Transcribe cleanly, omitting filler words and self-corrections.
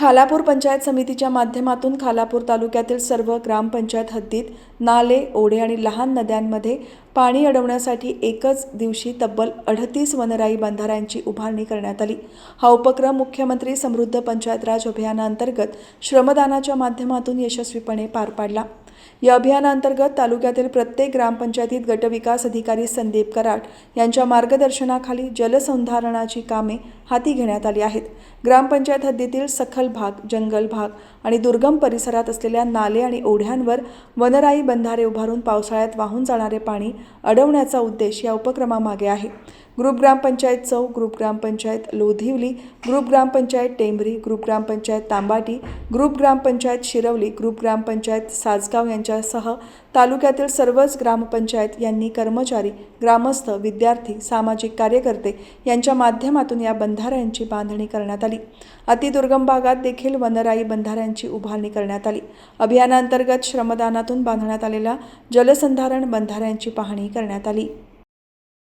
खालापूर पंचायत समितीच्या माध्यमातून खालापूर तालुक्यातील सर्व ग्रामपंचायत हद्दीत नाले, ओढे आणि लहान नद्यांमध्ये पाणी अडवण्यासाठी एकच दिवशी तब्बल 38 वनराई बंधाऱ्यांची उभारणी करण्यात आली। हा उपक्रम मुख्यमंत्री समृद्ध पंचायत राज अभियानांतर्गत श्रमदानाच्या माध्यमातून यशस्वीपणे पार पाडला। या अभियानांतर्गत तालुक्यातील प्रत्येक ग्रामपंचायतीत गटविकास अधिकारी संदीप कराड यांच्या मार्गदर्शनाखाली जलसंधारणाची कामे हाती घेण्यात आली आहेत। ग्रामपंचायत हद्दीतील सखल भाग, जंगल भाग आणि दुर्गम परिसरात असलेल्या नाले आणि ओढ्यांवर वनराई बंधारे उभारून पावसाळ्यात वाहून जाणारे पाणी अडवण्याचा उद्देश या उपक्रमामागे आहे। ग्रुप ग्रामपंचायत चौ, ग्रुप ग्रामपंचायत लोधिवली, ग्रुप ग्रामपंचायत टेंभरी, ग्रुप ग्रामपंचायत तांबाटी, ग्रुप ग्रामपंचायत शिरवली, ग्रुप ग्रामपंचायत सासगाव यांच्यासह तालुक्यातील सर्वच ग्रामपंचायत यांनी कर्मचारी, ग्रामस्थ, विद्यार्थी, सामाजिक कार्यकर्ते यांच्या माध्यमातून या बंधाऱ्यांची बांधणी करण्यात आली। अतिदुर्गम भागात देखील वनराई बंधाऱ्यांची उभारणी करण्यात आली। अभियानांतर्गत श्रमदानातून बांधण्यात आलेल्या जलसंधारण बंधाऱ्यांची पाहणी करण्यात आली।